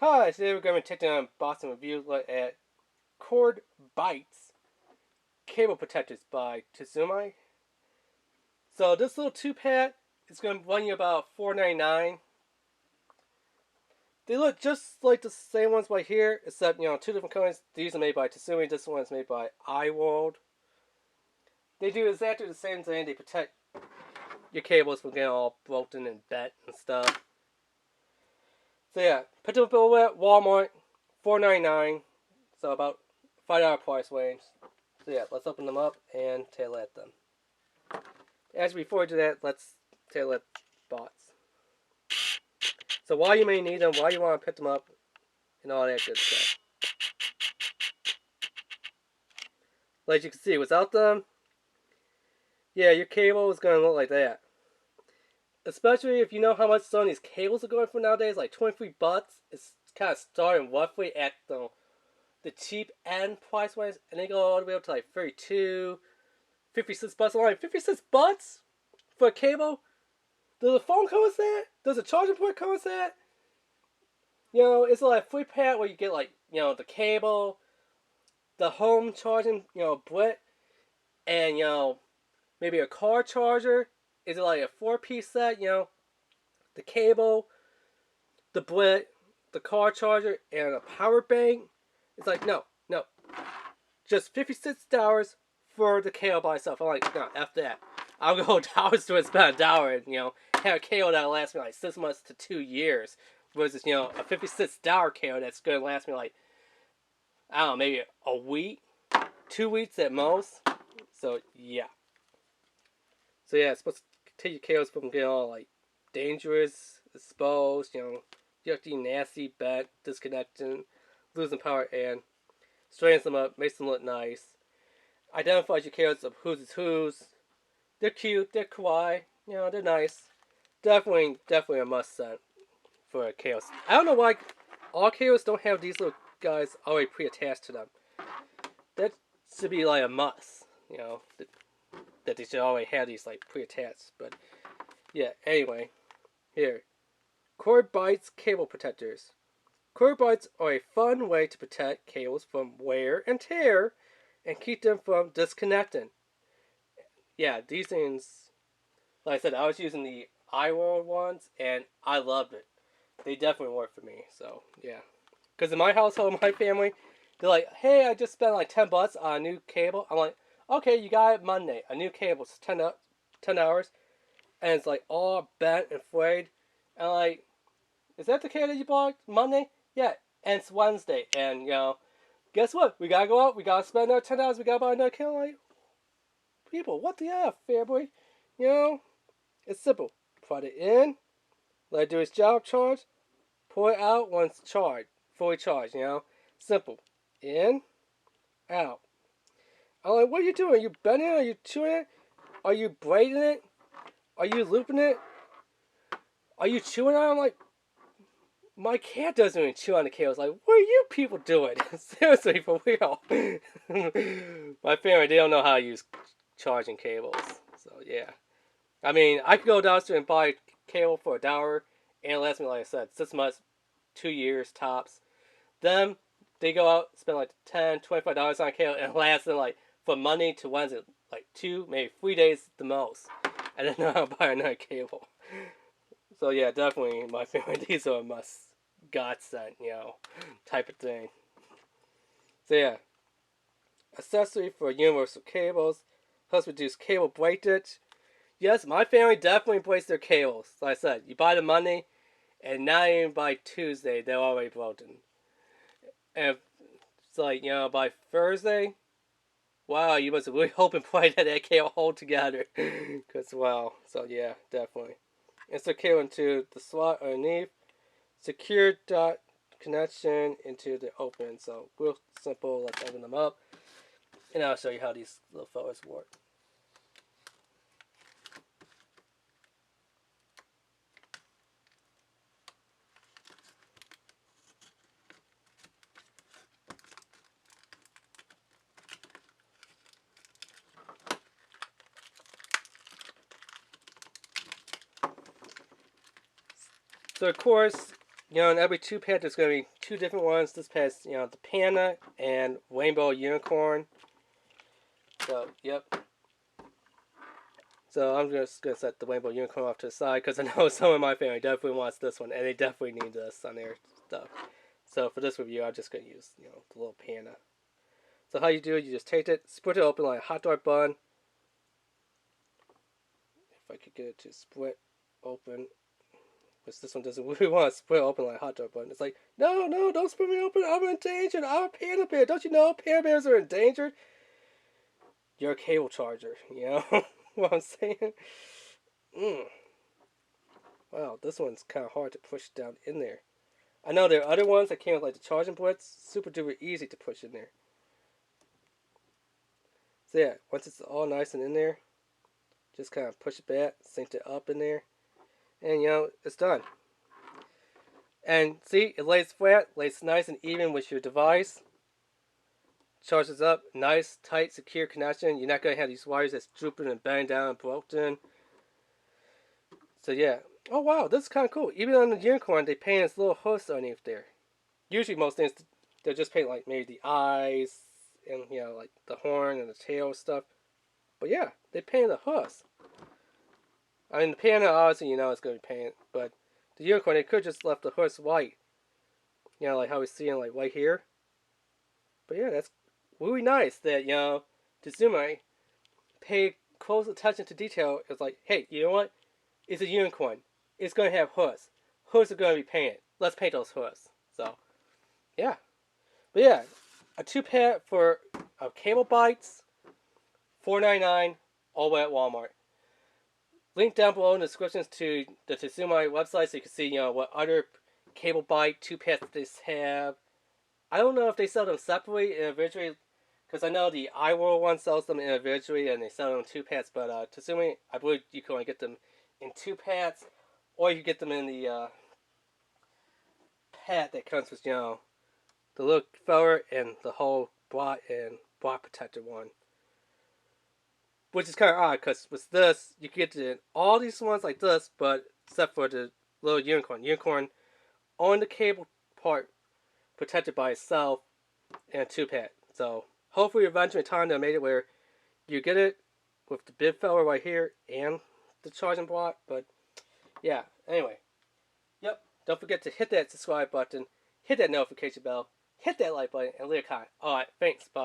Hi, today we're going to be taking on Boston review look at Cord Bytes Cable Protectors by Tzumi. So this little 2-pack is going to run you about $4.99. They look just like the same ones right here, except, two different companies. These are made by Tzumi, this one is made by iWorld. They do exactly the same thing. They protect your cables from getting all broken and bent and stuff. So yeah, picked them up over at Walmart, $4.99. So about $5 price range. So yeah, let's open them up and tail at them. Actually, before we do that, let's tail at bots. So why you may need them, why you want to pick them up, and all that good stuff. Like you can see, without them, yeah, your cable is going to look like that. Especially if you know how much some of these cables are going for nowadays, like 23 bucks. It's kind of starting roughly at the cheap end price wise, and they go all the way up to like 32, 56 bucks. I'm like, 56 bucks for a cable? Does a phone come with that? Does a charging port come with that? It's like a free pack where you get like, the cable, the home charging, brick, and, maybe a car charger. Is it like a 4-piece set? The cable, the brick, the car charger, and a power bank. It's like, no. Just $56 for the cable by itself. I'm like, no, F that. I'll go dollars to spend $1 and, have a cable that'll last me like 6 months to 2 years. Versus, a $56 cable that's going to last me like, I don't know, maybe a week, 2 weeks at most. So, yeah. So, yeah, it's supposed to take your cables from getting all like dangerous, exposed, yucky, nasty, bent, disconnecting, losing power, and straightens them up, makes them look nice. Identifies your cables of whose is whose. They're cute, they're kawaii, they're nice. Definitely a must set for cables. I don't know why all cables don't have these little guys already pre-attached to them. That should be like a must, that they should already have these like pre-attached. But yeah, anyway, here, Cord Bytes cable protectors. Cord Bytes are a fun way to protect cables from wear and tear, and keep them from disconnecting. Yeah, these things, like I said, I was using the iWorld ones, and I loved it. They definitely work for me. So yeah, because in my household, my family, they're like, "Hey, I just spent like 10 bucks on a new cable." I'm like, "Okay, you got it Monday. A new cable, it's 10 hours, and it's like all bent and frayed." And I'm like, "Is that the cable that you bought Monday?" Yeah, and it's Wednesday, and guess what? We gotta go out. We gotta spend another $10. We gotta buy another cable. Like, people, what the F, fair boy? It's simple. Put it in, let it do its job, charge, pull it out once charged, fully charged, Simple. In, out. I'm like, what are you doing? Are you bending it? Are you chewing it? Are you braiding it? Are you looping it? Are you chewing on it? I'm like, my cat doesn't even chew on the cables. Like, what are you people doing? Seriously, for real. My family, they don't know how to use charging cables. So, yeah. I mean, I could go downstairs and buy a cable for $1, and it lasts me, like I said, 6 months, 2 years tops. Them, they go out, spend like $10, $25 on a cable, and it lasts them like from Monday to Wednesday, like 2, maybe 3 days the most. And then I'll buy another cable. So yeah, definitely my family, these are a must godsend, type of thing. So yeah, accessory for universal cables, helps reduce cable breakage. Yes, my family definitely breaks their cables. Like I said, you buy them Monday, and not even by Tuesday, they're already broken. And it's like, by Thursday, wow, you must have really hoped and prayed that cable hold together. Because, wow, so yeah, definitely. Insert cable into the slot underneath. Secure dot connection into the open. So, real simple. Let's open them up. And I'll show you how these little fellas work. So, of course, You know, in every 2-pad, there's going to be 2 different ones. This has, you know, the Panda and Rainbow Unicorn. So, yep. So I'm just going to set the Rainbow Unicorn off to the side because I know some of my family definitely wants this one, and they definitely need this on their stuff. So for this review, I'm just going to use, you know, the little Panda. So how you do it, you just take it, split it open like a hot dog bun. If I could get it to split open. Because this one doesn't really want to split open like a hot dog bun. It's like, no, no, don't split me open. I'm endangered. I'm a panda bear. Don't you know panda bears are endangered? You're a cable charger, you know what I'm saying? Wow, this one's kind of hard to push down in there. I know there are other ones that came with like the charging ports. Super duper easy to push in there. So yeah, once it's all nice and in there, just kind of push it back, sync it up in there, and you know, it's done. And see, it lays flat, lays nice and even with your device. Charges up, nice, tight, secure connection. You're not going to have these wires that's drooping and banging down and broken. So yeah. Oh wow, this is kind of cool. Even on the UNiCORN, they paint this little host underneath there. Usually most things, they'll just paint like maybe the eyes and, you know, like the horn and the tail and stuff. But yeah, they painted the host. I mean, the Panda, obviously, you know it's going to be painted, but the UNiCORN, they could just left the host white. You know, like how we see it, like right here. But yeah, that's really nice that, you know, Tzumi paid close attention to detail. It's like, hey, you know what? It's a UNiCORN. It's going to have hoods. Hoods are going to be painted. Let's paint those hoods. So, yeah. But yeah, a 2-pad for cable Bytes, $4.99, all the way at Walmart. Link down below in the descriptions to the Tzumi website so you can see, you know, what other cable Byte 2-pads they have. I don't know if they sell them separately individually, because I know the iWorld one sells them individually and they sell them in 2-pads, but Tzumi, I believe you can only get them in 2-pads, or you can get them in the pad that comes with, you know, the little filler and the whole blot and blot protector one. Which is kind of odd, because with this, you can get it in all these ones like this, but except for the little UNiCORN. UNiCORN on the cable part protected by itself in a 2-pad. So hopefully eventually in time they'll make it where you get it with the bib filler right here and the charging block. But yeah, anyway. Yep, don't forget to hit that subscribe button, hit that notification bell, hit that like button, and leave a comment. Alright, thanks, bye.